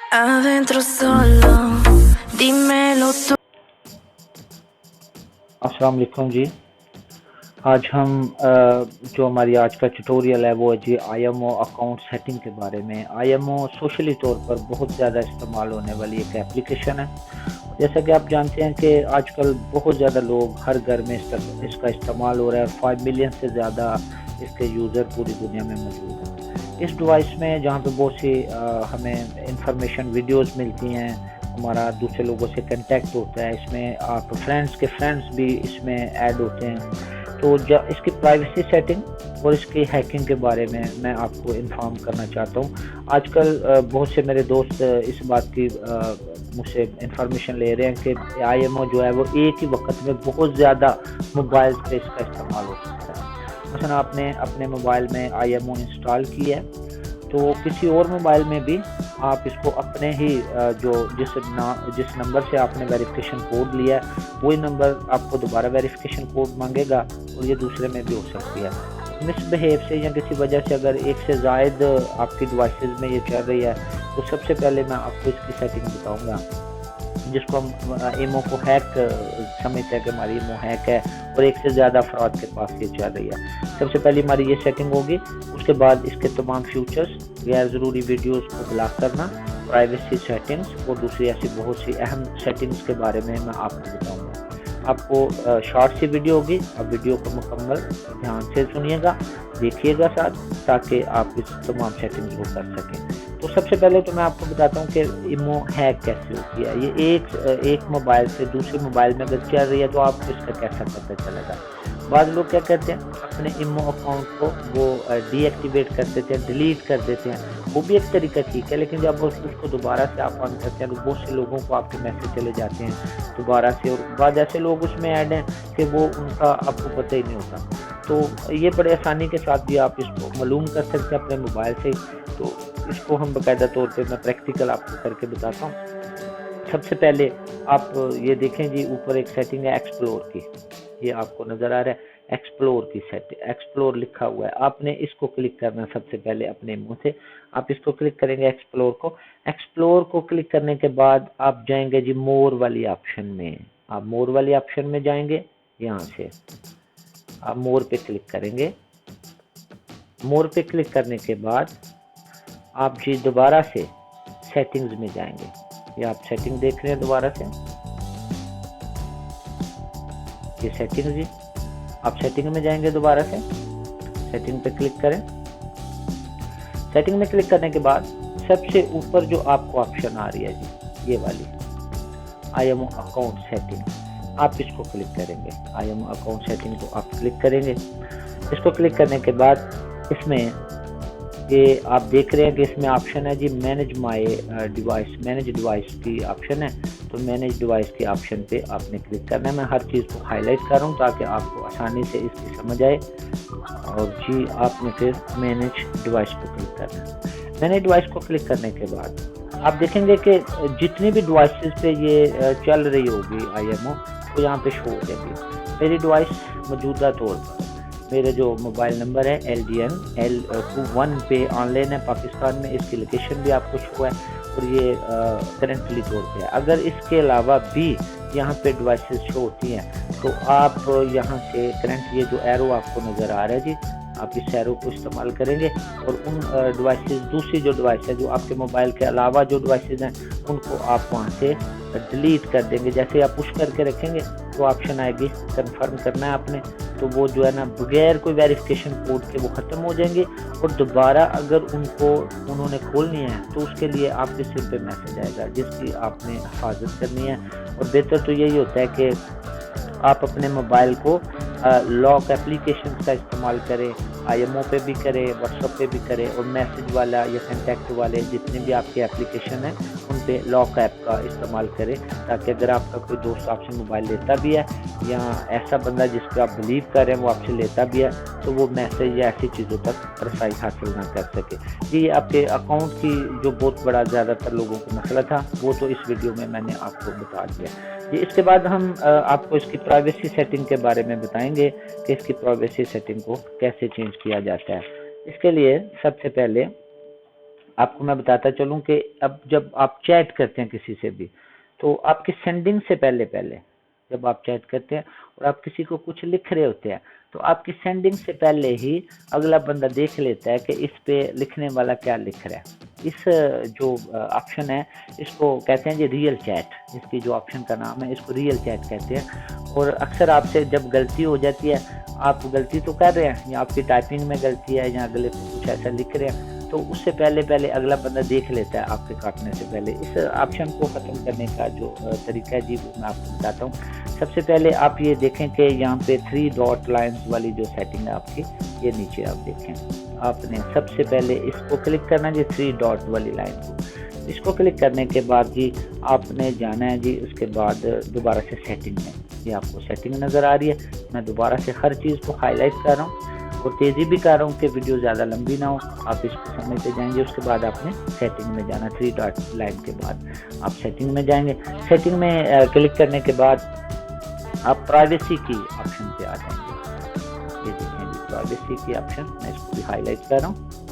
Adentro solo, dímelo tú. अस्सलाम वालेकुम जी। आज हम जो हमारी आज का ट्यूटोरियल है वो है जी आईएमओ अकाउंट सेटिंग के बारे में। आईएमओ सोशली तौर पर बहुत ज़्यादा इस्तेमाल होने वाली एक एप्लीकेशन है। जैसा कि आप जानते हैं कि आजकल बहुत ज़्यादा लोग हर घर में इसका इस्तेमाल हो रहा है। 5 मिलियन से ज़्यादा इसके यूज़र पूरी दुनिया में मौजूद हैं। इस डिवाइस में जहाँ पे बहुत सी हमें इंफॉर्मेशन वीडियोस मिलती हैं, हमारा दूसरे लोगों से कांटेक्ट होता है, इसमें आप फ्रेंड्स के फ्रेंड्स भी इसमें ऐड होते हैं। तो इसकी प्राइवेसी सेटिंग और इसकी हैकिंग के बारे में मैं आपको इन्फॉर्म करना चाहता हूँ। आजकल बहुत से मेरे दोस्त इस बात की मुझसे इंफॉर्मेशन ले रहे हैं कि आईएमओ जो है वो एक ही वक्त में बहुत ज़्यादा मोबाइल पे इसका इस्तेमाल हो सकता है। मसलन आपने अपने मोबाइल में आईएमओ इंस्टॉल किया है तो किसी और मोबाइल में भी आप इसको अपने ही जिस नंबर से आपने वेरिफिकेशन कोड लिया है वही नंबर आपको दोबारा वेरिफिकेशन कोड मांगेगा और ये दूसरे में भी हो सकती है। मिसबिहेव से या किसी वजह से अगर एक से ज़ायद आपकी डिवाइसेस में ये चल रही है तो सबसे पहले मैं आपको इसकी सेटिंग बताऊंगा, जिसको हम ईमो को हैक समझते हैं कि हमारी ईमो हैक है और एक से ज़्यादा अफराद के पास ये चल रही है। सबसे पहले हमारी ये सेटिंग होगी, उसके बाद इसके तमाम फीचर्स, गैर ज़रूरी वीडियोस को ब्लॉक करना, प्राइवेसी सेटिंग्स और दूसरी ऐसी बहुत सी अहम सेटिंग्स के बारे में मैं आपको बताऊंगा। आपको शॉर्ट सी वीडियो होगी, आप वीडियो को मुकम्मल ध्यान से सुनिएगा, देखिएगा साथ, ताकि आप इस तमाम सेटिंग्स को कर सकें। तो सबसे पहले तो मैं आपको बताता हूँ कि ईमो हैक कैसे होती है। ये एक मोबाइल से दूसरे मोबाइल में अगर चल रही है तो आपको इसका कैसा पता चलेगा। बाद लोग क्या करते हैं, अपने ईमो अकाउंट को वो डीएक्टिवेट कर देते हैं, डिलीट कर देते हैं। वो भी एक तरीका ठीक है, लेकिन जब उसको दोबारा से आप ऑन करते हैं तो बहुत से लोगों को आपके मैसेज चले जाते हैं दोबारा से, और बाद ऐसे लोग उसमें ऐड हैं कि वो उनका आपको पता ही नहीं होता। तो ये बड़े आसानी के साथ भी आप इसको मालूम कर सकते हैं अपने मोबाइल से। तो इसको हम बाकायदा तौर पे मैं प्रैक्टिकल आपको करके बताता हूँ। सबसे पहले आप ये देखें जी, ऊपर एक सेटिंग है एक्सप्लोर की, ये आपको नज़र आ रहा है एक्सप्लोर की सेटिंग, एक्सप्लोर लिखा हुआ है। आपने इसको क्लिक करना सबसे पहले अपने मुंह से, आप इसको क्लिक करेंगे एक्सप्लोर को। एक्सप्लोर को क्लिक करने के बाद आप जाएंगे जी मोर वाली ऑप्शन में। आप मोर वाली ऑप्शन में जाएंगे, यहाँ से आप मोर पे क्लिक करेंगे। मोर पे क्लिक करने के बाद आप जी दोबारा से सेटिंग्स में जाएंगे। ये आप सेटिंग देख रहे हैं दोबारा से, ये सेटिंग जी, आप सेटिंग में जाएंगे दोबारा से, सेटिंग पे क्लिक करें। सेटिंग में क्लिक करने के बाद सबसे ऊपर जो आपको ऑप्शन आ रही है जी, ये वाली आईएमओ अकाउंट सेटिंग, आप इसको क्लिक करेंगे। आईएमओ अकाउंट सेटिंग को आप क्लिक करेंगे। इसको क्लिक करने के बाद इसमें ये आप देख रहे हैं कि इसमें ऑप्शन है जी manage my device, manage device की ऑप्शन है। तो मैनेज डिवाइस के ऑप्शन पे आपने क्लिक करना है। मैं हर चीज़ को हाईलाइट कर रहा हूँ ताकि आपको आसानी से इसकी समझ आए। और जी आपने फिर मैनेज डिवाइस को क्लिक करना है। मैनेज डिवाइस को क्लिक करने के बाद आप देखेंगे कि जितनी भी डिवाइसेस पे ये चल रही होगी आईएमओ, तो यहाँ पे शो हो जाएगी। मेरी डिवाइस मौजूदा तौर पर, मेरे जो मोबाइल नंबर है LDN L21 पे ऑनलाइन है पाकिस्तान में, इसकी लोकेशन भी आपको शो है और ये करंटली तौर पे है। अगर इसके अलावा भी यहाँ पे डिवाइसेस शो होती हैं तो आप यहाँ से करंट ये जो एरो आपको नज़र आ रहा है जी, आप इस एरो को इस्तेमाल करेंगे और उन डिवाइसेस, दूसरी जो डिवाइस है जो आपके मोबाइल के अलावा जो डिवाइसेस हैं उनको आप वहाँ से डिलीट कर देंगे। जैसे आप पुश करके रखेंगे तो ऑप्शन आएगी कंफर्म करना है आपने, तो वो जो है ना बगैर कोई वेरिफिकेशन कोड के वो ख़त्म हो जाएंगे और दोबारा अगर उन्होंने खोलनी है तो उसके लिए आपके सिर पे मैसेज आएगा जिसकी आपने हिफाजत करनी है। और बेहतर तो यही होता है कि आप अपने मोबाइल को लॉक एप्लीकेशन का इस्तेमाल करें, आईएमओ पे भी करें, व्हाट्सएप पे भी करें, और मैसेज वाला या कॉन्टैक्ट वाले जितने भी आपके एप्लीकेशन हैं उन पे लॉक ऐप का इस्तेमाल करें, ताकि अगर आपका कोई दोस्त आपसे मोबाइल लेता भी है या ऐसा बंदा जिस पर आप बिलीव कर रहे हैं वो आपसे लेता भी है तो वो मैसेज या ऐसी चीज़ों तक रसाई हासिल ना कर सके। ये आपके अकाउंट की जो बहुत बड़ा ज़्यादातर लोगों को मसला था वो तो इस वीडियो में मैंने आपको बता दिया। ये इसके बाद हम आपको इसकी प्राइवेसी सेटिंग के बारे में बताएंगे कि इसकी प्राइवेसी सेटिंग को कैसे चेंज किया जाता है। इसके लिए सबसे पहले आपको मैं बताता चलूं कि अब जब आप चैट करते हैं किसी से भी, तो आपकी सेंडिंग से पहले पहले जब आप चैट करते हैं और आप किसी को कुछ लिख रहे होते हैं, तो आपकी सेंडिंग से पहले ही अगला बंदा देख लेता है कि इस पे लिखने वाला क्या लिख रहा है। इस जो ऑप्शन है, इसको कहते हैं जी रियल चैट। इसकी जो ऑप्शन का नाम है, इसको रियल चैट कहते हैं। और अक्सर आपसे जब गलती हो जाती है, आप गलती तो कर रहे हैं या आपकी टाइपिंग में गलती है या अगले कुछ ऐसा लिख रहे हैं, तो उससे पहले पहले अगला बंदा देख लेता है आपके काटने से पहले। इस ऑप्शन को ख़त्म करने का जो तरीका है जी, वो मैं आपको बताता हूँ। सबसे पहले आप ये देखें कि यहाँ पे 3 डॉट लाइन्स वाली जो सेटिंग है आपकी, ये नीचे आप देखें। आपने सबसे पहले इसको क्लिक करना है जी, 3 डॉट वाली लाइन को। इसको क्लिक करने के बाद जी आपने जाना है जी, उसके बाद दोबारा से सेटिंग में। ये आपको सेटिंग नज़र आ रही है। मैं दोबारा से हर चीज़ को हाईलाइट कर रहा हूँ और तेज़ी भी कर रहा हूँ कि वीडियो ज़्यादा लंबी ना हो। आप इसको समझते जाएंगे। उसके बाद आपने सेटिंग में जाना। 3 डॉट लाइन के बाद आप सेटिंग में जाएंगे। सेटिंग में क्लिक करने के बाद आप प्राइवेसी की ऑप्शन पे आ जाएंगे। ये देखें जी, प्राइवेसी की ऑप्शन, मैं इसको भी हाईलाइट कर रहा हूँ।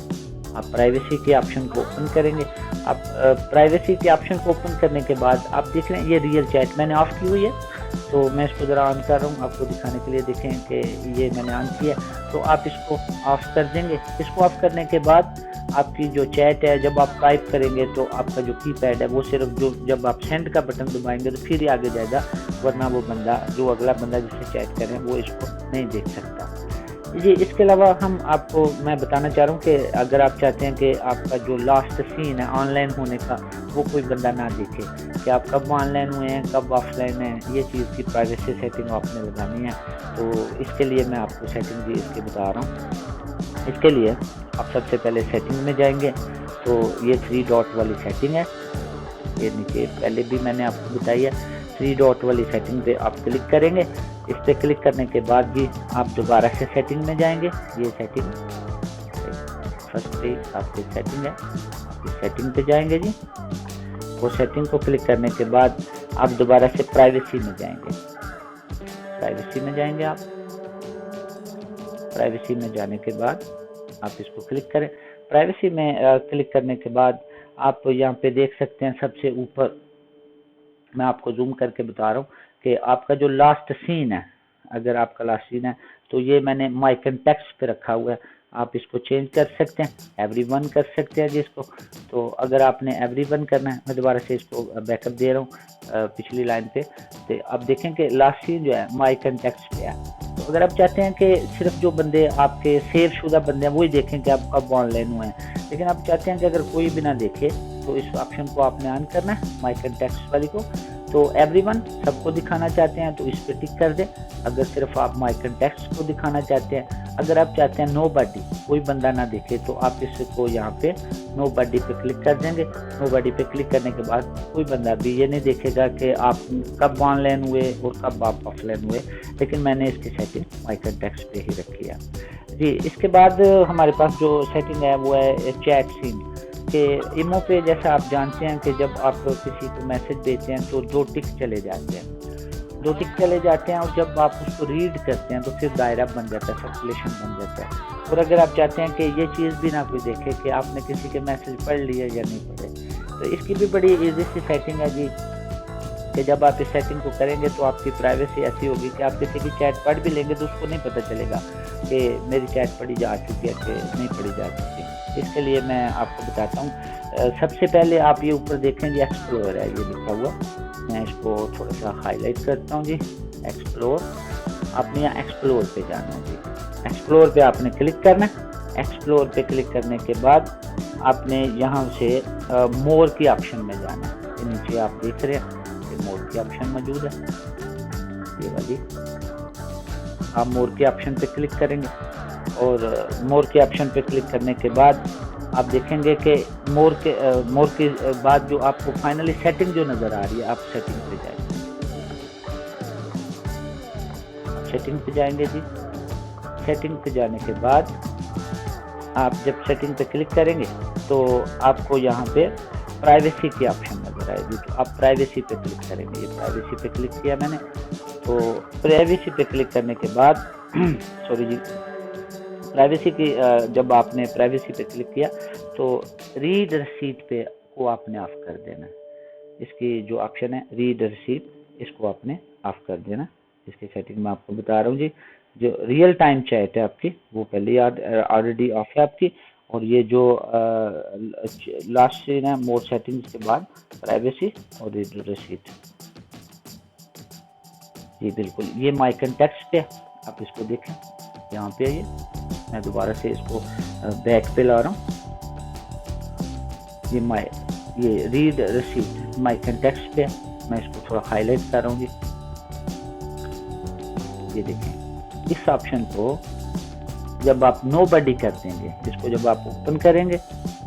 आप प्राइवेसी के ऑप्शन को ओपन करेंगे। आप प्राइवेसी के ऑप्शन को ओपन करने के बाद आप देख रहे हैं ये रियल चैट मैंने ऑफ की हुई है, तो मैं इसको ज़रा ऑन कर रहा हूँ आपको दिखाने के लिए। देखें कि ये मैंने ऑन किया, तो आप इसको ऑफ कर देंगे। इसको ऑफ करने के बाद आपकी जो चैट है, जब आप टाइप करेंगे तो आपका जो कीपैड है वो सिर्फ जो जब आप सेंड का बटन दबाएंगे तो फिर ही आगे जाएगा, वरना वो बंदा जो अगला बंदा जिससे चैट करें वो इसको नहीं देख सकता जी। इसके अलावा हम आपको मैं बताना चाह रहा हूँ कि अगर आप चाहते हैं कि आपका जो लास्ट सीन है ऑनलाइन होने का, वो कोई बंदा ना देखे कि आप कब ऑनलाइन हुए हैं कब ऑफलाइन हैं, ये चीज़ की प्राइवेसी सेटिंग आपने लगानी है। तो इसके लिए मैं आपको सेटिंग भी इसकी बता रहा हूँ। इसके लिए आप सबसे पहले सेटिंग में जाएंगे, तो ये 3 डॉट वाली सेटिंग है, ये नीचे पहले भी मैंने आपको बताई है। 3 डॉट वाली सेटिंग पे आप क्लिक करेंगे। इस पे क्लिक करने के बाद भी आप दोबारा से सेटिंग में जाएंगे। ये सेटिंग फर्स्ट पे आपकी सेटिंग है, आप इस सेटिंग पे जाएंगे जी। वो सेटिंग को क्लिक करने के बाद आप दोबारा से प्राइवेसी में जाएंगे। प्राइवेसी में जाएंगे आप। प्राइवेसी में जाने के बाद आप इसको क्लिक करें। प्राइवेसी में क्लिक करने के बाद आप यहाँ पे देख सकते हैं सबसे ऊपर, मैं आपको जूम करके बता रहा हूँ कि आपका जो लास्ट सीन है, अगर आपका लास्ट सीन है तो ये मैंने माय कॉन्टैक्ट्स पे रखा हुआ है। आप इसको चेंज कर सकते हैं, एवरीवन कर सकते हैं जी इसको। तो अगर आपने एवरीवन करना है, मैं दोबारा से इसको बैकअप दे रहा हूँ पिछली लाइन पे। तो आप देखें कि लास्ट सीन जो है माय कॉन्टैक्ट्स पे है। तो अगर आप चाहते हैं कि सिर्फ जो बंदे आपके सेव शुदा बंदे हैं वही देखें कि आप कब ऑनलाइन हुए हैं, लेकिन आप चाहते हैं कि अगर कोई भी ना देखे, तो इस ऑप्शन को आपने ऑन करना है, माय कॉन्टैक्ट्स वाली को। तो एवरीवन सबको दिखाना चाहते हैं तो इस पे टिक कर दें। अगर सिर्फ आप माय कॉन्टैक्ट्स को दिखाना चाहते हैं, अगर आप चाहते हैं नोबडी, कोई बंदा ना देखे, तो आप इसको यहाँ पे नोबडी पे क्लिक कर देंगे। नोबडी पे क्लिक करने के बाद कोई बंदा भी ये नहीं देखेगा कि आप कब ऑनलाइन हुए और कब आप ऑफलाइन हुए, लेकिन मैंने इसकी सेटिंग माय कॉन्टैक्ट्स पे ही रखी है जी। इसके बाद हमारे पास जो सेटिंग है वो है चैट सीन के। इमो पे जैसा आप जानते हैं कि जब आप किसी को मैसेज भेजते हैं तो 2 टिक चले जाते हैं, 2 टिक चले जाते हैं, और जब आप उसको रीड करते हैं तो फिर दायरा बन जाता है, सर्कुलेशन बन जाता है। और अगर आप चाहते हैं कि ये चीज़ भी ना कोई देखे कि आपने किसी के मैसेज पढ़ लिए या नहीं पढ़े, तो इसकी भी बड़ी ईजी सी सेटिंग है जी कि जब आप इस सेटिंग को करेंगे तो आपकी प्राइवेसी ऐसी होगी कि आप किसी की चैट पढ़ भी लेंगे तो उसको नहीं पता चलेगा कि मेरी चैट पढ़ी जा चुकी है कि नहीं पढ़ी जा चुकी। इसके लिए मैं आपको बताता हूँ। सबसे पहले आप ये ऊपर देखें जी, एक्सप्लोर है ये लिखा हुआ, मैं इसको थोड़ा सा हाईलाइट करता हूँ जी। एक्सप्लोर, आपने यहाँ एक्सप्लोर पे जाना है जी। एक्सप्लोर पे आपने क्लिक करना है। एक्सप्लोर पे क्लिक करने के बाद आपने यहाँ से मोर की ऑप्शन में जाना है। नीचे आप देख रहे हैं मोर की ऑप्शन मौजूद है, ये वाली। आप मोर के ऑप्शन पे क्लिक करेंगे और मोर के ऑप्शन पे क्लिक करने के बाद आप देखेंगे कि मोर के बाद जो आपको फाइनली सेटिंग जो नज़र आ रही है, आप सेटिंग पे जाएंगे। सेटिंग पे जाएंगे जी। सेटिंग पे जाने के बाद आप जब सेटिंग पे क्लिक करेंगे तो आपको यहाँ पे प्राइवेसी की ऑप्शन नज़र आएगी, तो आप प्राइवेसी पे क्लिक करेंगे। ये प्राइवेसी पे क्लिक किया मैंने, तो प्राइवेसी पे क्लिक करने के बाद सॉरी जी, प्राइवेसी की जब आपने प्राइवेसी पे क्लिक किया तो रीड रिसीट पे को आपने ऑफ कर देना। इसकी जो ऑप्शन है रीड रिसीट, इसको आपने ऑफ कर देना। इसकी सेटिंग मैं आपको बता रहा हूँ जी। जो रियल टाइम चैट है आपकी वो पहले ऑलरेडी ऑफ है आपकी, और ये जो लास्ट सीन है मोर सेटिंग्स के बाद प्राइवेसी और रीड रिसीट, जी बिल्कुल ये माई कंटेक्ट्स पे आप इसको देखें, यहाँ पे ये मैं दोबारा से इसको बैक पे ला रहा हूँ। ये रीड रिसीट माई कंटेक्ट्स पे, मैं इसको थोड़ा हाईलाइट कर रहा हूँ जी। ये देखें, इस ऑप्शन को जब आप नोबडी कर देंगे, इसको जब आप ओपन करेंगे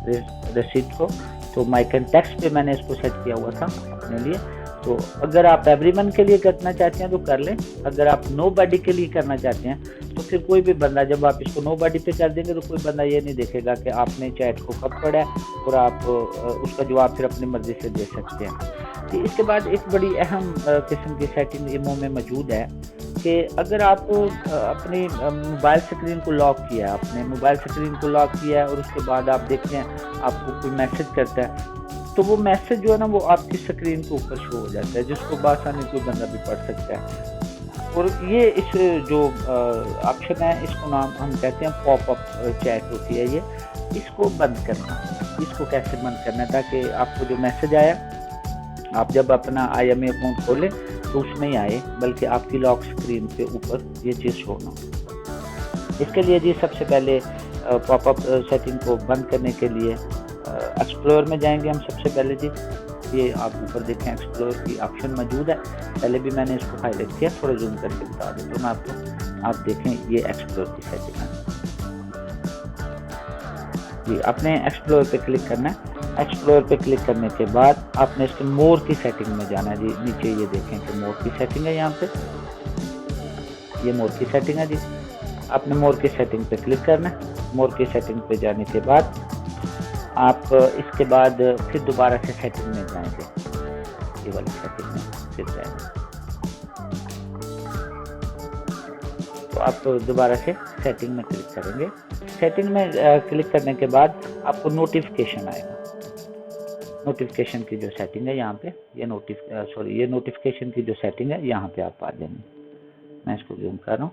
रिसीट को, तो माई कंटेक्ट्स पे मैंने इसको सेट किया हुआ था अपने लिए। तो अगर आप एवरीवन के लिए करना चाहते हैं तो कर लें, अगर आप नोबडी के लिए करना चाहते हैं तो फिर कोई भी बंदा, जब आप इसको नोबडी पे कर देंगे तो कोई बंदा ये नहीं देखेगा कि आपने चैट को कब पढ़ा है, और आप उसका जवाब फिर अपनी मर्जी से दे सकते हैं। तो इसके बाद एक बड़ी अहम किस्म की सेटिंग इमो में मौजूद है कि अगर आप अपनी मोबाइल स्क्रीन को लॉक किया है, आपने मोबाइल स्क्रीन को लॉक किया है और उसके बाद आप देखते हैं आपको कोई मैसेज करता है, तो वो मैसेज जो है ना वो आपकी स्क्रीन के ऊपर शो हो जाता है, जिसको बासानी कोई बंदा भी पढ़ सकता है। और ये इस जो ऑप्शन है इसको नाम हम कहते हैं पॉप अप चैट होती है ये, इसको बंद करना। इसको कैसे बंद करना है ताकि आपको जो मैसेज आया आप जब अपना IMA अकाउंट खोलें तो उसमें ही आए, बल्कि आपकी लॉक स्क्रीन के ऊपर ये चीज़ शो ना। इसके लिए जी सबसे पहले पॉपअप सेटिंग को बंद करने के लिए एक्सप्लोर में जाएंगे हम सबसे पहले जी। ये आप ऊपर देखें एक्सप्लोर की ऑप्शन मौजूद है, पहले भी मैंने इसको हाईलाइट किया, थोड़ा जूम करके बता देता हूँ मैं आपको। आप देखें ये एक्सप्लोर की सेटिंग है जी। आपने एक्सप्लोर पे क्लिक करना है। एक्सप्लोर पे क्लिक करने के बाद आपने इसके मोर की सेटिंग में जाना है जी। नीचे ये देखें कि मोर की सेटिंग है, यहाँ पे ये मोर की सेटिंग है जी। आपने मोर की सेटिंग पे क्लिक करना है। मोर की सेटिंग पे जाने के बाद आप इसके बाद फिर दोबारा से सेटिंग में जाएंगे, ये वाली सेटिंग में फिर जाएंगे। तो आप दोबारा से सेटिंग में क्लिक करेंगे। सेटिंग में क्लिक करने के बाद आपको नोटिफिकेशन आएगा। नोटिफिकेशन की जो सेटिंग है यहाँ पे, ये नोटिफिकेशन की जो सेटिंग है यहाँ पे आप आ जाएंगे। मैं इसको जूम कर रहा हूँ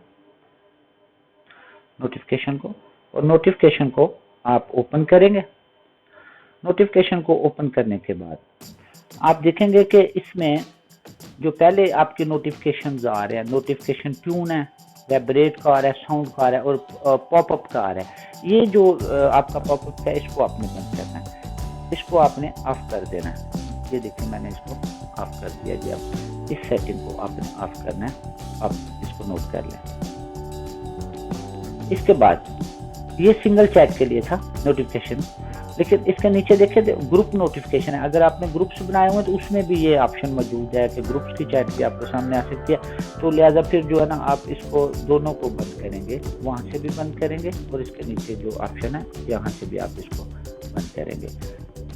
नोटिफिकेशन को, और नोटिफिकेशन को आप ओपन करेंगे। नोटिफिकेशन को ओपन करने के बाद आप देखेंगे कि इसमें जो पहले आपके नोटिफिकेशन आ रहे हैं, नोटिफिकेशन ट्यून है, वाइब्रेट का आ रहा है, साउंड का आ रहा है और पॉपअप का आ रहा है। ये जो आपका पॉपअप है इसको आपने बंद करना है, इसको आपने ऑफ कर देना है। ये देखिए मैंने इसको ऑफ कर दिया जी। अब इस सेटिंग को आपने ऑफ करना है, आप इसको नोट कर लें। इसके बाद ये सिंगल चैट के लिए था नोटिफिकेशन, लेकिन इसके नीचे देखिए ग्रुप नोटिफिकेशन है। अगर आपने ग्रुप्स बनाए हुए हैं तो उसमें भी ये ऑप्शन मौजूद है कि ग्रुप्स की चैट भी आपको सामने आ सकती है। तो लिहाजा फिर जो है ना आप इसको दोनों को बंद करेंगे, वहाँ से भी बंद करेंगे और इसके नीचे जो ऑप्शन है यहाँ से भी आप इसको बंद करेंगे।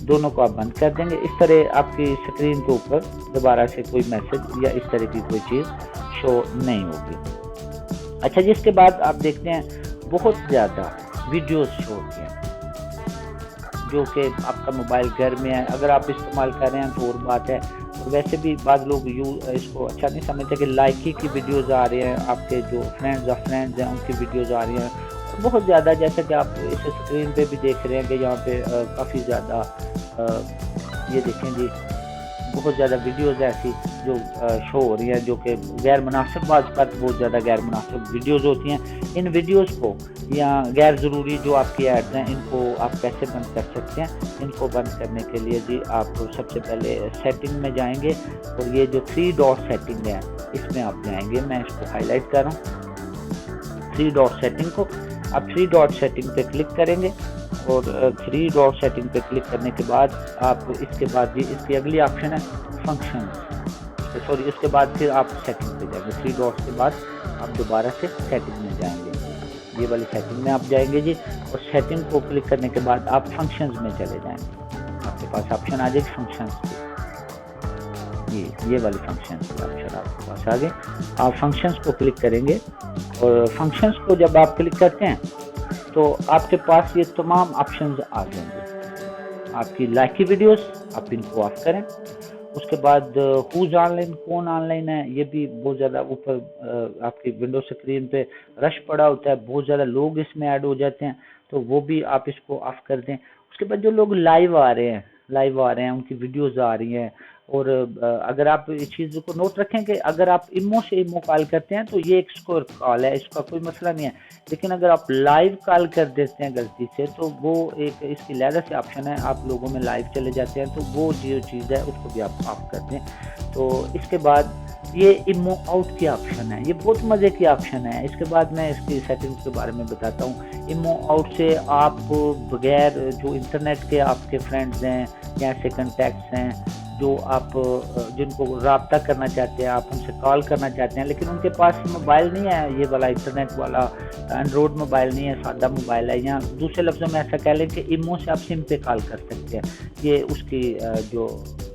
दोनों को आप बंद कर देंगे। इस तरह आपकी स्क्रीन के ऊपर दोबारा से कोई मैसेज या इस तरह की कोई चीज़ शो नहीं होगी। अच्छा जी, इसके बाद आप देखते हैं बहुत ज़्यादा वीडियोस शो होती हैं जो कि आपका मोबाइल घर में है। अगर आप इस्तेमाल कर रहे हैं तो और बात है, और वैसे भी बाद लोग इसको अच्छा नहीं समझते कि लाइकी की वीडियोस आ रही हैं, आपके जो फ्रेंड्स हैं उनकी वीडियोस आ रही हैं बहुत ज़्यादा। जैसे कि आप इस स्क्रीन पे भी देख रहे हैं कि यहाँ पे काफ़ी ज़्यादा ये देखें जी, बहुत ज़्यादा वीडियोस ऐसी जो शो हो रही हैं जो कि गैर मुनासिब, बात पर बहुत ज़्यादा गैर मुनासिब वीडियोस होती हैं। इन वीडियोस को या गैर ज़रूरी जो आपकी एड्स हैं इनको आप कैसे बंद कर सकते हैं? इनको बंद करने के लिए जी आप सबसे पहले सेटिंग में जाएंगे और ये जो 3 डॉट सेटिंग है इसमें आप जाएंगे। मैं इसको हाईलाइट कर रहा हूँ 3 डॉट सेटिंग को। आप 3 डॉट सेटिंग पे क्लिक करेंगे और 3 डॉट सेटिंग पे क्लिक करने के बाद आप इसके बाद जी इसकी अगली ऑप्शन है फंक्शन, सॉरी इसके बाद फिर आप सेटिंग पे जाएंगे। 3 डॉट्स के बाद आप दोबारा से सेटिंग में जाएंगे, ये वाली सेटिंग में आप जाएंगे जी। और सेटिंग को क्लिक करने के बाद आप फंक्शंस में चले जाएंगे। आपके पास ऑप्शन आ जाएगी फंक्शंस की, ये वाली फंक्शंस की ऑप्शन आपके पास आ गए। आप फंक्शंस को क्लिक करेंगे और फंक्शंस को जब आप क्लिक करते हैं तो आपके पास ये तमाम ऑप्शंस आ जाएंगे। आपकी लाइक की वीडियोस आप इनको ऑफ करें। उसके बाद हुज ऑनलाइन, कौन ऑनलाइन है, ये भी बहुत ज़्यादा ऊपर आपकी विंडो स्क्रीन पे रश पड़ा होता है, बहुत ज़्यादा लोग इसमें ऐड हो जाते हैं, तो वो भी आप इसको ऑफ कर दें। उसके बाद जो लोग लाइव आ रहे हैं उनकी वीडियोस आ रही हैं, और अगर आप इस चीज़ को नोट रखें कि अगर आप इमो से इमो कॉल करते हैं तो ये एक स्कोर कॉल है, इसका कोई मसला नहीं है। लेकिन अगर आप लाइव कॉल कर देते हैं गलती से, तो वो एक इसकी लहदा से ऑप्शन है, आप लोगों में लाइव चले जाते हैं, तो वो जो चीज़ है उसको भी आप ऑफ कर दें। तो इसके बाद ये इमो आउट की ऑप्शन है, ये बहुत मज़े की ऑप्शन है। इसके बाद मैं इसकी सेटिंग्स के बारे में बताता हूँ। इमो आउट से आप बगैर जो इंटरनेट के आपके फ्रेंड्स हैं या ऐसे कॉन्टैक्ट्स हैं जो आप जिनको रब्ता करना चाहते हैं, आप उनसे कॉल करना चाहते हैं, लेकिन उनके पास मोबाइल नहीं है, ये वाला इंटरनेट वाला एंड्रॉयड मोबाइल नहीं है, सादा मोबाइल है, या दूसरे लफ्ज़ों में ऐसा कह लें कि इमो से आप सिम पे कॉल कर सकते हैं। ये उसकी जो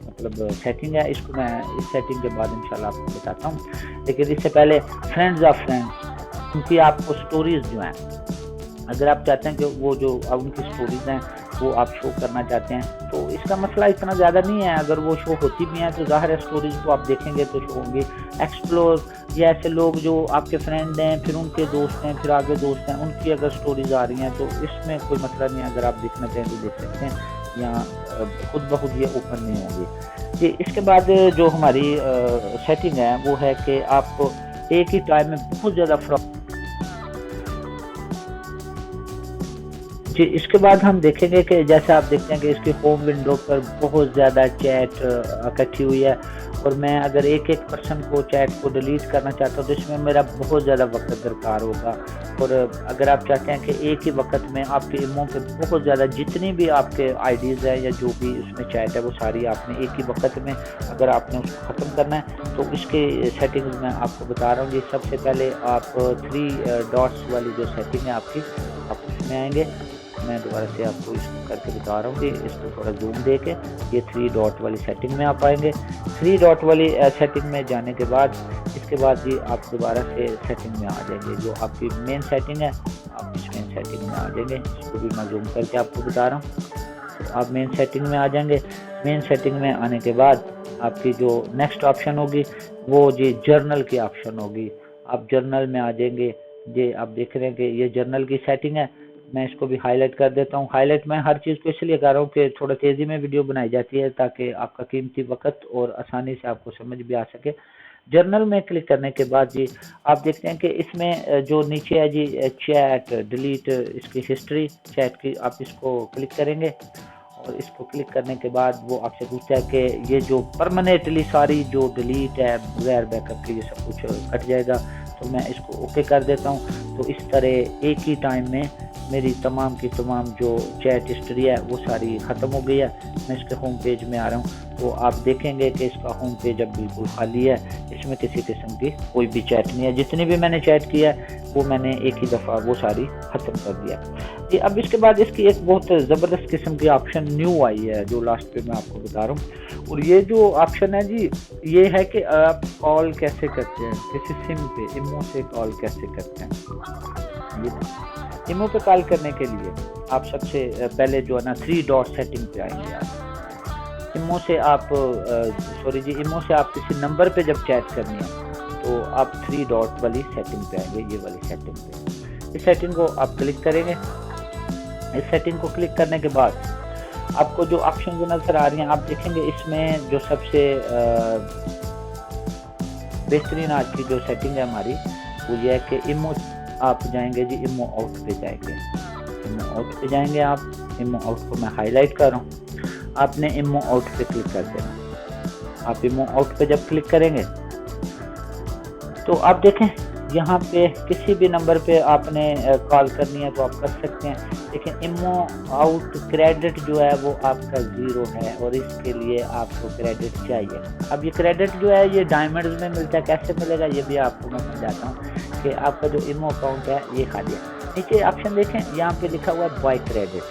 मतलब सेटिंग है, इसको मैं इस सेटिंग के बाद इंशाल्लाह आपको बताता हूँ। लेकिन इससे पहले फ्रेंड्स ऑफ फ्रेंड्स, उनकी आपको स्टोरीज़ जो हैं, अगर आप चाहते हैं कि वो जो अब उनकी स्टोरीज़ हैं वो आप शो करना चाहते हैं, तो इसका मसला इतना ज़्यादा नहीं है। अगर वो शो होती भी हैं तो ज़ाहिर है स्टोरीज़ को आप देखेंगे तो शो होंगी। एक्सप्लोर, या ऐसे लोग जो आपके फ्रेंड हैं, फिर उनके दोस्त हैं, फिर आगे दोस्त हैं, उनकी अगर स्टोरीज़ आ रही हैं तो इसमें कोई मसला नहीं है, अगर आप देखना चाहें तो देख सकते हैं, या खुद ब खुद ये ओपन नहीं होंगी। जी, इसके बाद जो हमारी सेटिंग है वो है कि आप एक ही टाइम में बहुत ज़्यादा जी, इसके बाद हम देखेंगे कि जैसे आप देखते हैं कि इसकी होम विंडो पर बहुत ज़्यादा चैट इकट्ठी हुई है, और मैं अगर एक पर्सन को चैट को डिलीट करना चाहता हूँ तो इसमें मेरा बहुत ज़्यादा वक्त दरकार होगा। और अगर आप चाहते हैं कि एक ही वक्त में आपके इमो पे बहुत ज़्यादा जितनी भी आपके आईडीज़ हैं या जो भी उसमें चैट है वो सारी आपने एक ही वक्त में अगर आपने उसको ख़त्म करना है, तो इसके सेटिंग्स मैं आपको बता रहा हूँ। जी, सबसे पहले आप 3 डॉट्स वाली जो सेटिंग है आपकी, आप उसमें आएंगे। मैं दोबारा से आपको इसको करके बता रहा हूँ कि इसको थोड़ा जूम दे के ये 3 डॉट वाली सेटिंग में आप आएंगे। 3 डॉट वाली सेटिंग में जाने के बाद इसके बाद जी आप दोबारा से सेटिंग में आ जाएंगे। जो आपकी मेन सेटिंग है आप इस मेन सेटिंग में आ जाएंगे। इसको भी मैं जूम करके आपको बता रहा हूँ। तो आप मेन सेटिंग में आ जाएंगे। मेन सेटिंग में आने के बाद आपकी जो नेक्स्ट ऑप्शन होगी वो जी जर्नल की ऑप्शन होगी। आप जर्नल में आ जाएंगे। ये आप देख रहे हैं कि ये जर्नल की सेटिंग है। मैं इसको भी हाईलाइट कर देता हूँ। हाईलाइट मैं हर चीज़ को इसलिए कर रहा हूँ कि थोड़ा तेज़ी में वीडियो बनाई जाती है ताकि आपका कीमती वक्त और आसानी से आपको समझ भी आ सके। जर्नल में क्लिक करने के बाद जी आप देखते हैं कि इसमें जो नीचे है जी चैट डिलीट, इसकी हिस्ट्री चैट की, आप इसको क्लिक करेंगे और इसको क्लिक करने के बाद वो आपसे पूछता है कि ये जो परमानेंटली सारी जो डिलीट है बगैर बैकअप के ये सब कुछ कट जाएगा। तो मैं इसको ओके कर देता हूँ। तो इस तरह एक ही टाइम में मेरी तमाम की तमाम जो चैट हिस्ट्री है वो सारी ख़त्म हो गई है। मैं इसके होम पेज में आ रहा हूँ तो आप देखेंगे कि इसका होम पेज अब बिल्कुल खाली है। इसमें किसी किस्म की कोई भी चैट नहीं है। जितनी भी मैंने चैट किया है वो मैंने एक ही दफ़ा वो सारी ख़त्म कर दिया। ये अब इसके बाद इसकी एक बहुत ज़बरदस्त किस्म की ऑप्शन न्यू आई है जो लास्ट पे मैं आपको बता रहा हूँ। और ये जो ऑप्शन है जी ये है कि आप कॉल कैसे करते हैं, किसी सिम पे इमो से कॉल कैसे करते हैं। ये इमो पे कॉल करने के लिए आप सबसे पहले जो है ना 3 डॉट सेटिंग पे आएंगे। आप इमो से आप इमो से आप किसी नंबर पे जब चैट करनी है तो आप 3 डॉट वाली सेटिंग पे आएंगे, ये वाली सेटिंग पे। इस सेटिंग को आप क्लिक करेंगे। इस सेटिंग को क्लिक करने के बाद आपको जो ऑप्शन जो नज़र आ रही हैं आप देखेंगे इसमें जो सबसे बेहतरीन आज की जो सेटिंग है हमारी वो ये है कि इमो आप जाएंगे जी इमो आउट पे जाएंगे। इमो आउट पे जाएंगे आप। इमो आउट को मैं हाईलाइट कर रहा हूँ। आपने इमो आउट पे क्लिक कर देना। आप इमो आउट पे जब क्लिक करेंगे तो आप देखें यहाँ पे किसी भी नंबर पे आपने कॉल करनी है तो आप कर सकते हैं। लेकिन इमो आउट क्रेडिट जो है वो आपका 0 है और इसके लिए आपको क्रेडिट चाहिए। अब ये क्रेडिट जो है ये डायमंड्स में मिलता है। कैसे मिलेगा ये भी आपको मैं समझाता हूँ कि आपका जो इमो अकाउंट है ये खाली है। नीचे ऑप्शन देखें, यहाँ पे लिखा हुआ है बाय क्रेडिट।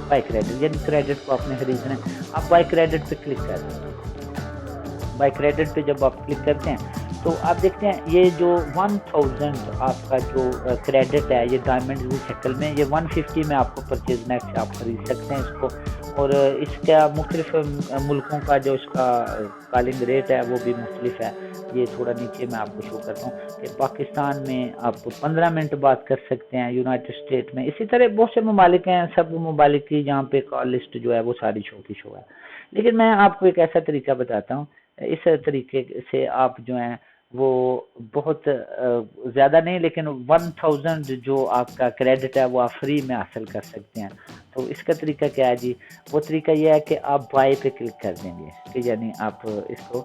बाय क्रेडिट यानी क्रेडिट को आपने खरीदना है। आप बाय क्रेडिट पे क्लिक कर दें। बाय क्रेडिट पे जब आप क्लिक करते हैं तो आप देखते हैं ये जो 1000 आपका जो क्रेडिट है ये डायमंड की शक्ल में, ये 150 में आपको परचेज नेट से आप खरीद सकते हैं इसको। और इसका मुख्तलिफ मुल्कों का जो इसका कॉलिंग रेट है वो भी मुख्तलिफ है। ये थोड़ा नीचे मैं आपको शो करता हूँ कि पाकिस्तान में आप 15 मिनट बात कर सकते हैं, यूनाइटेड स्टेट में इसी तरह बहुत से ममालिक हैं, सब ममालिक की यहाँ पे कॉल लिस्ट जो है वो सारी शो की शो है। लेकिन मैं आपको एक ऐसा तरीका बताता हूँ, इस तरीके से आप जो हैं वो बहुत ज़्यादा नहीं लेकिन 1000 जो आपका क्रेडिट है वो आप फ्री में हासिल कर सकते हैं। तो इसका तरीका क्या है जी, वो तरीका ये है कि आप बाय पे क्लिक कर देंगे कि यानी आप इसको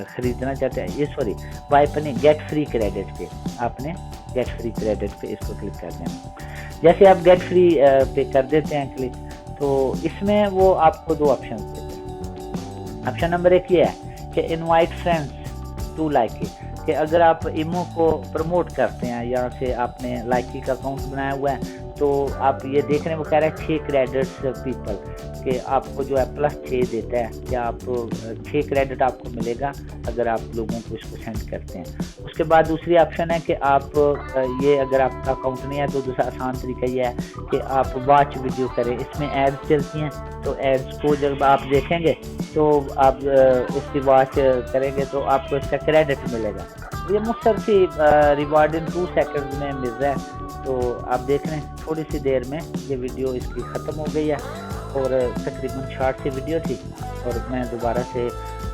ख़रीदना चाहते हैं, ये सॉरी बाय पे नहीं, गेट फ्री क्रेडिट पे आपने गेट फ्री क्रेडिट पे इसको क्लिक कर देना। जैसे आप गेट फ्री पे कर देते हैं क्लिक, तो इसमें वो आपको दो ऑप्शन देते हैं। ऑप्शन नंबर 1 ये है कि invite friends to like it, कि अगर आप इमो को प्रमोट करते हैं या से आपने लाइकी का अकाउंट बनाया हुआ है, तो आप ये देख रहे हैं वो कह रहा है 6 क्रेडिट्स पीपल, कि आपको जो है +6 देता है कि आप 6 क्रेडिट आपको मिलेगा अगर आप लोगों को इसको सेंड करते हैं। उसके बाद दूसरी ऑप्शन है कि आप ये अगर आपका अकाउंट नहीं है तो दूसरा आसान तरीका ये है कि आप वॉच वीडियो करें, इसमें एड्स चलती हैं, तो एड्स को जब आप देखेंगे तो आप इसकी वॉच करेंगे तो आपको इसका क्रेडिट मिलेगा। ये मुख्तसर सी रिवार्ड इन 2 सेकंड में मिल रहा है। तो आप देख रहे हैं थोड़ी सी देर में ये वीडियो इसकी ख़त्म हो गई है और तकरीबन शॉर्ट सी वीडियो थी, और मैं दोबारा से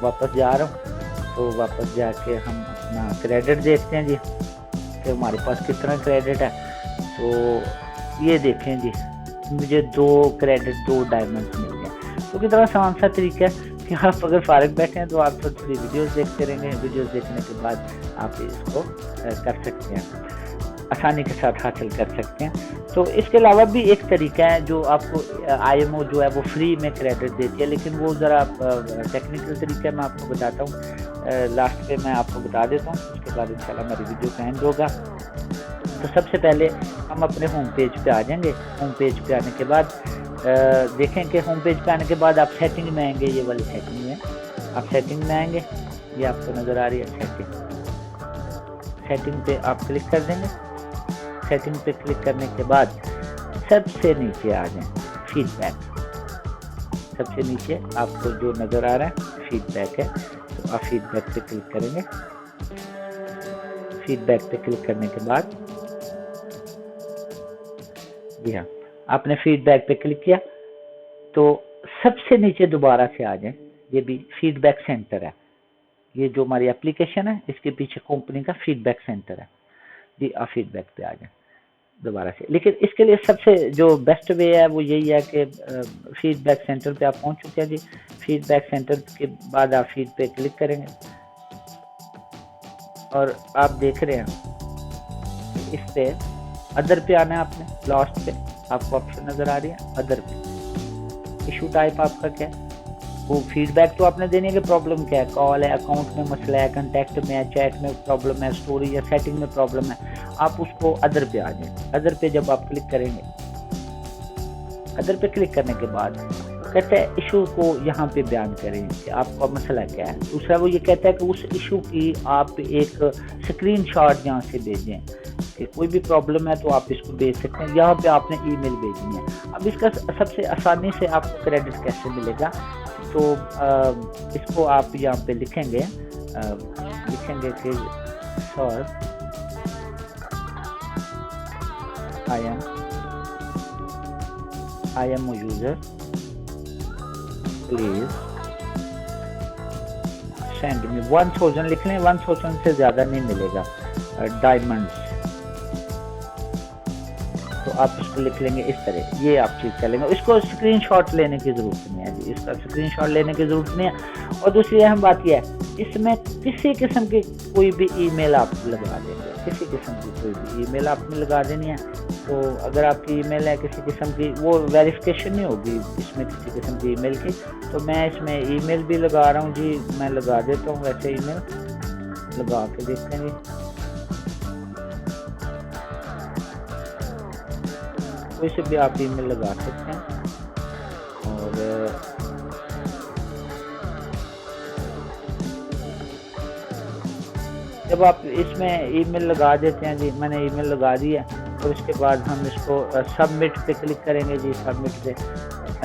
वापस जा रहा हूँ। तो वापस जाके हम अपना क्रेडिट देखते हैं जी कि हमारे पास कितना क्रेडिट है। तो ये देखें जी, मुझे 2 क्रेडिट 2 डायमंड्स मिल गए। तो कितना आसान सा तरीका है कि आप अगर फारिग बैठे हैं तो आप थोड़ी थोड़ी वीडियोस देखते रहेंगे, वीडियोस देखने के बाद आप इसको कर सकते हैं, आसानी के साथ हासिल कर सकते हैं। तो इसके अलावा भी एक तरीका है जो आपको IMO जो है वो फ्री में क्रेडिट देती है, लेकिन वो ज़रा टेक्निकल तरीका मैं आपको बताता हूँ, लास्ट पे मैं आपको बता देता हूँ, उसके बाद इंशाल्लाह मेरी वीडियो का एंड होगा। तो सबसे पहले हम अपने होम पेज पे आ जाएंगे। होम पेज पे आने के बाद देखें कि होम पेज पे आने के बाद आप सेटिंग में आएंगे, ये वाली सेटिंग है, आप सेटिंग में आएंगे, ये आपको नज़र आ रही है सेटिंग पे आप क्लिक कर देंगे। सेटिंग पे क्लिक करने के बाद सबसे नीचे आ जाएं, फीडबैक, सबसे नीचे आपको जो नज़र आ रहा है फीडबैक है, तो आप फीडबैक पे क्लिक करेंगे। फीडबैक पे क्लिक करने के बाद जी हाँ, आपने फीडबैक पे क्लिक किया तो सबसे नीचे दोबारा से आ जाएं, ये भी फीडबैक सेंटर है, ये जो हमारी एप्लीकेशन है इसके पीछे कंपनी का फीडबैक सेंटर है जी। आप फीडबैक पे आ जाएं दोबारा से। लेकिन इसके लिए सबसे जो बेस्ट वे है वो यही है कि फीडबैक सेंटर पे आप पहुंच चुके हैं जी। फीडबैक सेंटर के बाद आप फीड पे क्लिक करेंगे और आप देख रहे हैं इस पे अदर पे आना है आपने, लास्ट पे आपको ऑप्शन नज़र आ रही है अदर पे। इशू टाइप आपका क्या है, वो फीडबैक तो आपने देने के प्रॉब्लम क्या है, कॉल है, अकाउंट में मसला है, कंटेक्ट में है, चैट में प्रॉब्लम है, स्टोरी या सेटिंग में प्रॉब्लम है, आप उसको अदर पे आ जाए। अदर पे जब आप क्लिक करेंगे, अदर पे क्लिक करने के बाद कहता है इशू को यहाँ पे बयान करें कि आपका मसला क्या है। दूसरा वो ये कहता है कि उस इशू की आप एक स्क्रीनशॉट यहाँ से भेजें, कि कोई भी प्रॉब्लम है तो आप इसको भेज सकते हैं, यहाँ पे आपने ईमेल भेजनी है। अब इसका सबसे आसानी से आपको क्रेडिट कैसे मिलेगा, तो इसको आप यहाँ पे लिखेंगे कि sir I am a user, please send me 1000 लिख लें, 1000 से ज़्यादा नहीं मिलेगा डायमंड्स। तो आप इसको लिख लेंगे इस तरह, ये आप चीज़ कर लेंगे। इसको स्क्रीनशॉट लेने की ज़रूरत नहीं है जी, इसका स्क्रीनशॉट लेने की ज़रूरत नहीं है। और दूसरी अहम बात यह है, इसमें किसी किस्म की कोई भी ईमेल आप लगा देंगे, किसी किस्म की कोई भी ईमेल आपने लगा देनी है। तो अगर आपकी ईमेल है किसी किस्म की, वो वेरिफिकेशन नहीं होगी इसमें किसी किस्म की ईमेल की, तो मैं इसमें ईमेल भी लगा रहा हूँ जी, मैं लगा देता हूँ वैसे ईमेल लगा के देखते हैं। कोई से भी आप ईमेल लगा सकते हैं। और जब आप इसमें ईमेल लगा देते हैं जी, मैंने ईमेल लगा दी है, और इसके बाद हम इसको सबमिट पे क्लिक करेंगे जी। सबमिट पे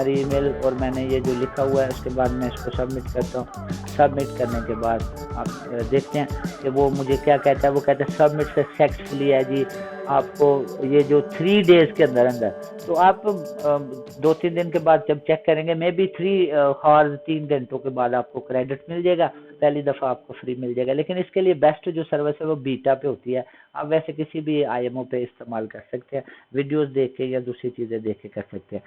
हमारी ईमेल और मैंने ये जो लिखा हुआ है उसके बाद मैं इसको सबमिट करता हूँ। सबमिट करने के बाद आप देखते हैं कि वो मुझे क्या कहता है। वो कहता है सबमिट सक्सेसफुली है जी, आपको ये जो 3 डेज़ के अंदर अंदर, तो आप 2-3 दिन के बाद जब चेक करेंगे मे बी 3 हॉर्स 3 घंटों के बाद आपको क्रेडिट मिल जाएगा। पहली दफ़ा आपको फ्री मिल जाएगा, लेकिन इसके लिए बेस्ट जो सर्विस है वो बीटा पे होती है। आप वैसे किसी भी आईएमओ पे इस्तेमाल कर सकते हैं, वीडियोस देख के या दूसरी चीज़ें देख के कर सकते हैं।